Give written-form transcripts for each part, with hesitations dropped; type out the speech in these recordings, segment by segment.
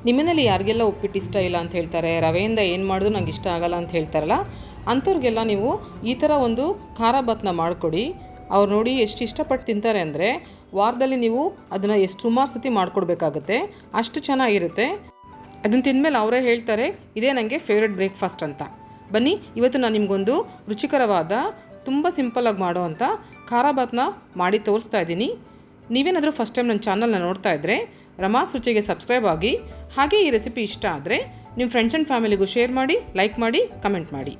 ನಿಮ್ಮನೇಲಿ ಯಾರಿಗೆಲ್ಲ ಉಪ್ಪಿಟ್ಟು ಇಷ್ಟ ಇಲ್ಲ ಅಂತ ಹೇಳ್ತಾರೆ, ರವೆಯಿಂದ ಏನು ಮಾಡಿದ್ರು ನಂಗೆ ಇಷ್ಟ ಆಗಲ್ಲ ಅಂತ ಹೇಳ್ತಾರಲ್ಲ, ಅಂಥವ್ರಿಗೆಲ್ಲ ನೀವು ಈ ಥರ ಒಂದು ಖಾರ ಭಾತ್ನ ಮಾಡಿಕೊಡಿ. ಅವ್ರು ನೋಡಿ ಎಷ್ಟು ಇಷ್ಟಪಟ್ಟು ತಿಂತಾರೆ ಅಂದರೆ ವಾರದಲ್ಲಿ ನೀವು ಅದನ್ನು ಎಷ್ಟು ಸುಮಾರು ಸತಿ ಮಾಡಿಕೊಡ್ಬೇಕಾಗುತ್ತೆ, ಅಷ್ಟು ಚೆನ್ನಾಗಿರುತ್ತೆ. ಅದನ್ನು ತಿಂದಮೇಲೆ ಅವರೇ ಹೇಳ್ತಾರೆ ಇದೇ ನನಗೆ ಫೇವ್ರೆಟ್ ಬ್ರೇಕ್ಫಾಸ್ಟ್ ಅಂತ. ಬನ್ನಿ, ಇವತ್ತು ನಾನು ನಿಮಗೊಂದು ರುಚಿಕರವಾದ ತುಂಬ ಸಿಂಪಲ್ಲಾಗಿ ಮಾಡೋ ಅಂಥ ಖಾರ ಭಾತ್ನ ಮಾಡಿ ತೋರಿಸ್ತಾ ಇದ್ದೀನಿ. ನೀವೇನಾದರೂ ಫಸ್ಟ್ ಟೈಮ್ ನನ್ನ ಚಾನಲ್ನ ನೋಡ್ತಾ ಇದ್ದರೆ ರಮಾಸ್ ರುಚಿಗೆ ಸಬ್ಸ್ಕ್ರೈಬ್ ಆಗಿ, ಹಾಗೆ ಈ ರೆಸಿಪಿ ಇಷ್ಟ ಆದರೆ ನಿಮ್ಮ ಫ್ರೆಂಡ್ಸ್ ಆ್ಯಂಡ್ ಫ್ಯಾಮಿಲಿಗೂ ಶೇರ್ ಮಾಡಿ, ಲೈಕ್ ಮಾಡಿ, ಕಮೆಂಟ್ ಮಾಡಿ.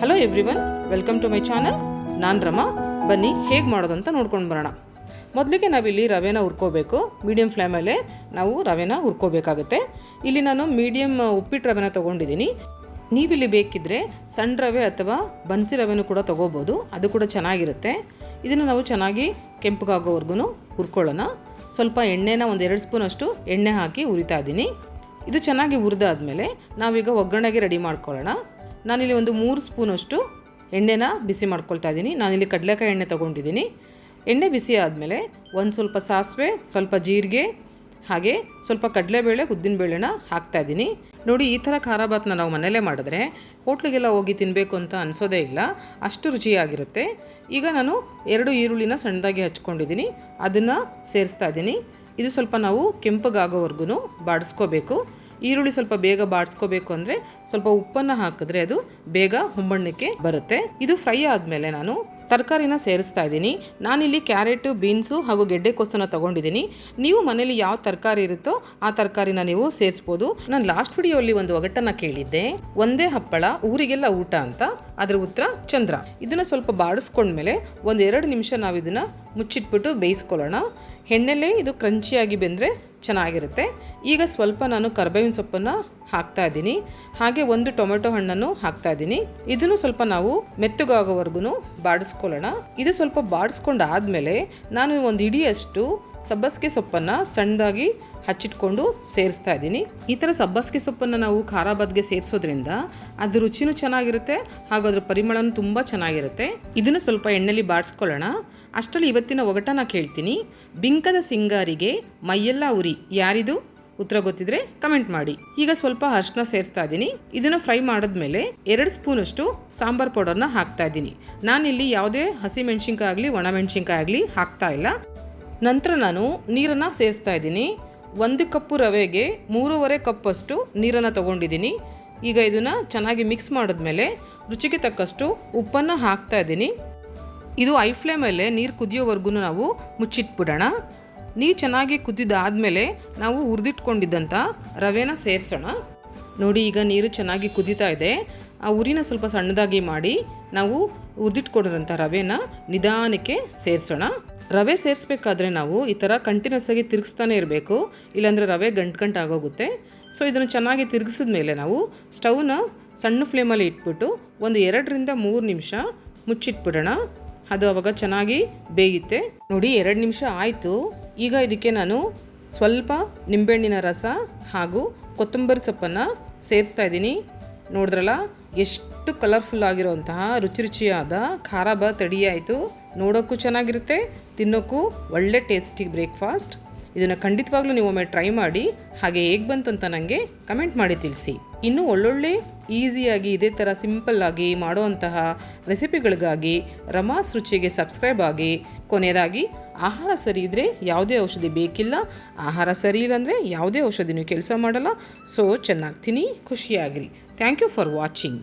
Hello everyone, welcome to my channel. ನಾನು ರಮಾ. ಬನ್ನಿ ಹೇಗೆ ಮಾಡೋದಂತ ನೋಡ್ಕೊಂಡು ಬರೋಣ. ಮೊದಲಿಗೆ ನಾವಿಲ್ಲಿ ರವೆನ ಹುರ್ಕೋಬೇಕು. ಮೀಡಿಯಮ್ ಫ್ಲೇಮಲ್ಲೇ ನಾವು ರವೆನ ಹುರ್ಕೋಬೇಕಾಗುತ್ತೆ. ಇಲ್ಲಿ ನಾನು ಮೀಡಿಯಮ್ ಉಪ್ಪಿಟ್ಟು ರವೆನ ತೊಗೊಂಡಿದ್ದೀನಿ. ನೀವಿಲ್ಲಿ ಬೇಕಿದ್ದರೆ ಸಣ್ಣ ರವೆ ಅಥವಾ ಬನ್ಸಿ ರವೆನೂ ಕೂಡ ತೊಗೋಬೋದು, ಅದು ಕೂಡ ಚೆನ್ನಾಗಿರುತ್ತೆ. ಇದನ್ನು ನಾವು ಚೆನ್ನಾಗಿ ಕೆಂಪಗಾಗೋವರೆಗೂ ಹುರ್ಕೊಳ್ಳೋಣ. ಸ್ವಲ್ಪ ಎಣ್ಣೆನ ಒಂದು 2 ಸ್ಪೂನಷ್ಟು ಎಣ್ಣೆ ಹಾಕಿ ಹುರಿತಾ ಇದ್ದೀನಿ. ಇದು ಚೆನ್ನಾಗಿ ಹುರಿದಾದ್ಮೇಲೆ ನಾವೀಗ ಒಗ್ಗರಣೆಗೆ ರೆಡಿ ಮಾಡ್ಕೊಳ್ಳೋಣ. ನಾನಿಲ್ಲಿ ಒಂದು 3 ಸ್ಪೂನಷ್ಟು ಎಣ್ಣೆನ ಬಿಸಿ ಮಾಡ್ಕೊಳ್ತಾ ಇದ್ದೀನಿ. ನಾನಿಲ್ಲಿ ಕಡಲೆಕಾಯಿ ಎಣ್ಣೆ ತೊಗೊಂಡಿದ್ದೀನಿ. ಎಣ್ಣೆ ಬಿಸಿ ಆದಮೇಲೆ ಒಂದು ಸ್ವಲ್ಪ ಸಾಸಿವೆ, ಸ್ವಲ್ಪ ಜೀರಿಗೆ, ಹಾಗೆ ಸ್ವಲ್ಪ ಕಡಲೆಬೇಳೆ, ಉದ್ದಿನಬೇಳೆನ ಹಾಕ್ತಾಯಿದ್ದೀನಿ. ನೋಡಿ, ಈ ಥರ ಖಾರ ಭಾತ್ನ ನಾವು ಮನೆಯಲ್ಲೇ ಮಾಡಿದ್ರೆ ಹೋಟ್ಲಿಗೆಲ್ಲ ಹೋಗಿ ತಿನ್ನಬೇಕು ಅಂತ ಅನಿಸೋದೇ ಇಲ್ಲ, ಅಷ್ಟು ರುಚಿಯಾಗಿರುತ್ತೆ. ಈಗ ನಾನು 2 ಈರುಳ್ಳಿನ ಸಣ್ಣದಾಗಿ ಹಚ್ಕೊಂಡಿದ್ದೀನಿ, ಅದನ್ನು ಸೇರಿಸ್ತಾ ಇದ್ದೀನಿ. ಇದು ಸ್ವಲ್ಪ ನಾವು ಕೆಂಪಗಾಗೋವರೆಗೂ ಬಾಡಿಸ್ಕೋಬೇಕು. ಈರುಳ್ಳಿ ಸ್ವಲ್ಪ ಬೇಗ ಬಾಡಿಸ್ಕೋಬೇಕು ಅಂದರೆ ಸ್ವಲ್ಪ ಉಪ್ಪನ್ನು ಹಾಕಿದ್ರೆ ಅದು ಬೇಗ ಹೊಂಬಣ್ಣಕ್ಕೆ ಬರುತ್ತೆ. ಇದು ಫ್ರೈ ಆದಮೇಲೆ ನಾನು ತರಕಾರಿನ ಸೇರಿಸ್ತಾ ಇದ್ದೀನಿ. ನಾನಿಲ್ಲಿ ಕ್ಯಾರೆಟು, ಬೀನ್ಸು ಹಾಗೂ ಗೆಡ್ಡೆಕೋಸನ್ನು ತೊಗೊಂಡಿದ್ದೀನಿ. ನೀವು ಮನೇಲಿ ಯಾವ ತರಕಾರಿ ಇರುತ್ತೋ ಆ ತರಕಾರಿನ ನೀವು ಸೇರಿಸ್ಬೋದು. ನಾನು ಲಾಸ್ಟ್ ವಿಡಿಯೋಲ್ಲಿ ಒಂದು ಒಗಟನ್ನು ಕೇಳಿದ್ದೆ, ಒಂದೇ ಹಪ್ಪಳ ಊರಿಗೆಲ್ಲ ಊಟ ಅಂತ. ಅದರ ಉತ್ತರ ಚಂದ್ರ. ಇದನ್ನು ಸ್ವಲ್ಪ ಬಾಡಿಸ್ಕೊಂಡ್ಮೇಲೆ ಒಂದು 2 ನಿಮಿಷ ನಾವು ಇದನ್ನು ಮುಚ್ಚಿಟ್ಬಿಟ್ಟು ಬೇಯಿಸ್ಕೊಳ್ಳೋಣ. ಎಣ್ಣೆಲೇ ಇದು ಕ್ರಂಚಿಯಾಗಿ ಬೆಂದರೆ ಚೆನ್ನಾಗಿರುತ್ತೆ. ಈಗ ಸ್ವಲ್ಪ ನಾನು ಕರಿಬೇವಿನ ಸೊಪ್ಪನ್ನು ಹಾಕ್ತಾ ಇದ್ದೀನಿ, ಹಾಗೆ 1 ಟೊಮೆಟೊ ಹಣ್ಣನ್ನು ಹಾಕ್ತಾ ಇದ್ದೀನಿ. ಇದನ್ನು ಸ್ವಲ್ಪ ನಾವು ಮೆತ್ತಗಾಗೋವರೆಗೂ ಬಾಡಿಸ್ಕೊಳ್ಳೋಣ. ಇದು ಸ್ವಲ್ಪ ಬಾಡಿಸ್ಕೊಂಡಾದ್ಮೇಲೆ ನಾನು ಒಂದು ಹಿಡಿಯಷ್ಟು ಸಬ್ಬಸಿಗೆ ಸೊಪ್ಪನ್ನು ಸಣ್ಣದಾಗಿ ಹಚ್ಚಿಟ್ಕೊಂಡು ಸೇರಿಸ್ತಾ ಇದ್ದೀನಿ. ಈ ಥರ ಸಬ್ಬಸಿಗೆ ಸೊಪ್ಪನ್ನು ನಾವು ಖಾರ ಭಾತ್ಗೆ ಸೇರಿಸೋದ್ರಿಂದ ಅದು ರುಚಿನೂ ಚೆನ್ನಾಗಿರುತ್ತೆ, ಹಾಗೂ ಅದರ ಪರಿಮಳನೂ ತುಂಬ ಚೆನ್ನಾಗಿರುತ್ತೆ. ಇದನ್ನು ಸ್ವಲ್ಪ ಎಣ್ಣೆಲಿ ಬಾಡಿಸ್ಕೊಳ್ಳೋಣ. ಅಷ್ಟರಲ್ಲಿ ಇವತ್ತಿನ ಒಗಟನ ಕೇಳ್ತೀನಿ. ಬಿಂಕದ ಸಿಂಗಾರಿಗೆ ಮೈಯೆಲ್ಲ ಉರಿ, ಯಾರಿದು? ಉತ್ತರ ಗೊತ್ತಿದ್ರೆ ಕಮೆಂಟ್ ಮಾಡಿ. ಈಗ ಸ್ವಲ್ಪ ಅರಿಶಿನ ಸೇರಿಸ್ತಾ ಇದ್ದೀನಿ. ಇದನ್ನು ಫ್ರೈ ಮಾಡಿದ್ಮೇಲೆ 2 ಸ್ಪೂನಷ್ಟು ಸಾಂಬಾರ್ ಪೌಡರ್ನ ಹಾಕ್ತಾ ಇದ್ದೀನಿ. ನಾನಿಲ್ಲಿ ಯಾವುದೇ ಹಸಿ ಮೆಣಸಿನ್ಕಾಯಿ ಆಗಲಿ ಒಣ ಮೆಣಸಿನ್ಕಾಯಿ ಆಗಲಿ ಹಾಕ್ತಾ ಇಲ್ಲ. ನಂತರ ನಾನು ನೀರನ್ನು ಸೇರಿಸ್ತಾ ಇದ್ದೀನಿ. 1 ಕಪ್ಪು ರವೆಗೆ 3.5 ಕಪ್ಪಷ್ಟು ನೀರನ್ನು ತೊಗೊಂಡಿದ್ದೀನಿ. ಈಗ ಇದನ್ನು ಚೆನ್ನಾಗಿ ಮಿಕ್ಸ್ ಮಾಡಿದ್ಮೇಲೆ ರುಚಿಗೆ ತಕ್ಕಷ್ಟು ಉಪ್ಪನ್ನು ಹಾಕ್ತಾ ಇದ್ದೀನಿ. ಇದು ಐ ಫ್ಲೇಮಲ್ಲೇ ನೀರು ಕುದಿಯೋವರೆಗೂ ನಾವು ಮುಚ್ಚಿಟ್ಬಿಡೋಣ. ನೀರು ಚೆನ್ನಾಗಿ ಕುದಿದಾದಮೇಲೆ ನಾವು ಹುರಿದಿಟ್ಕೊಂಡಿದ್ದಂಥ ರವೆನ ಸೇರಿಸೋಣ. ನೋಡಿ, ಈಗ ನೀರು ಚೆನ್ನಾಗಿ ಕುದೀತಾ ಇದೆ. ಆ ಉರಿನ ಸ್ವಲ್ಪ ಸಣ್ಣದಾಗಿ ಮಾಡಿ ನಾವು ಹುರಿದಿಟ್ಕೊಂಡಿರೋಂಥ ರವೆನ ನಿಧಾನಕ್ಕೆ ಸೇರಿಸೋಣ. ರವೆ ಸೇರಿಸ್ಬೇಕಾದ್ರೆ ನಾವು ಈ ಥರ ಕಂಟಿನ್ಯೂಸ್ ಆಗಿ ತಿರುಗಿಸ್ತಾನೆ ಇರಬೇಕು, ಇಲ್ಲಾಂದರೆ ರವೆ ಗಂಟು ಆಗೋಗುತ್ತೆ. ಸೊ ಇದನ್ನು ಚೆನ್ನಾಗಿ ತಿರುಗಿಸಿದ ಮೇಲೆ ನಾವು ಸ್ಟವ್ನ ಸಣ್ಣ ಫ್ಲೇಮಲ್ಲಿ ಇಟ್ಬಿಟ್ಟು ಒಂದು 2 ರಿಂದ 3 ನಿಮಿಷ ಮುಚ್ಚಿಟ್ಬಿಡೋಣ. ಅದು ಆವಾಗ ಚೆನ್ನಾಗಿ ಬೇಯುತ್ತೆ. ನೋಡಿ, 2 ನಿಮಿಷ ಆಯಿತು. ಈಗ ಇದಕ್ಕೆ ನಾನು ಸ್ವಲ್ಪ ನಿಂಬೆಹಣ್ಣಿನ ರಸ ಹಾಗೂ ಕೊತ್ತಂಬರಿ ಸೊಪ್ಪನ್ನು ಸೇರಿಸ್ತಾ ಇದ್ದೀನಿ. ನೋಡಿದ್ರಲ್ಲ, ಎಷ್ಟು ಕಲರ್ಫುಲ್ ಆಗಿರೋಂತಹ ರುಚಿಯಾದ ಖಾರ ಭಾತ್ ರೆಡಿ ಆಯಿತು. ನೋಡೋಕ್ಕೂ ಚೆನ್ನಾಗಿರುತ್ತೆ, ತಿನ್ನೋಕ್ಕೂ ಒಳ್ಳೆ ಟೇಸ್ಟಿ ಬ್ರೇಕ್ಫಾಸ್ಟ್. ಇದನ್ನು ಖಂಡಿತವಾಗ್ಲೂ ನೀವು ಒಮ್ಮೆ ಟ್ರೈ ಮಾಡಿ, ಹಾಗೆ ಹೇಗೆ ಬಂತು ಅಂತ ನನಗೆ ಕಮೆಂಟ್ ಮಾಡಿ ತಿಳಿಸಿ. ಇನ್ನೂ ಒಳ್ಳೊಳ್ಳೆ ಈಸಿಯಾಗಿ ಇದೇ ಥರ ಸಿಂಪಲ್ಲಾಗಿ ಮಾಡುವಂತಹ ರೆಸಿಪಿಗಳಿಗಾಗಿ ರಮಾಸ್ ರುಚಿಗೆ ಸಬ್ಸ್ಕ್ರೈಬ್ ಆಗಿ. ಕೊನೆಯದಾಗಿ, ಆಹಾರ ಸರಿ ಇದ್ದರೆ ಯಾವುದೇ ಔಷಧಿ ಬೇಕಿಲ್ಲ, ಆಹಾರ ಸರಿ ಇಲ್ಲ ಅಂದರೆ ಯಾವುದೇ ಔಷಧಿನೂ ಕೆಲಸ ಮಾಡಲ್ಲ. ಸೊ ಚೆನ್ನಾಗಿ ತಿನ್ನಿ, ಖುಷಿಯಾಗಿರಿ. Thank you for watching.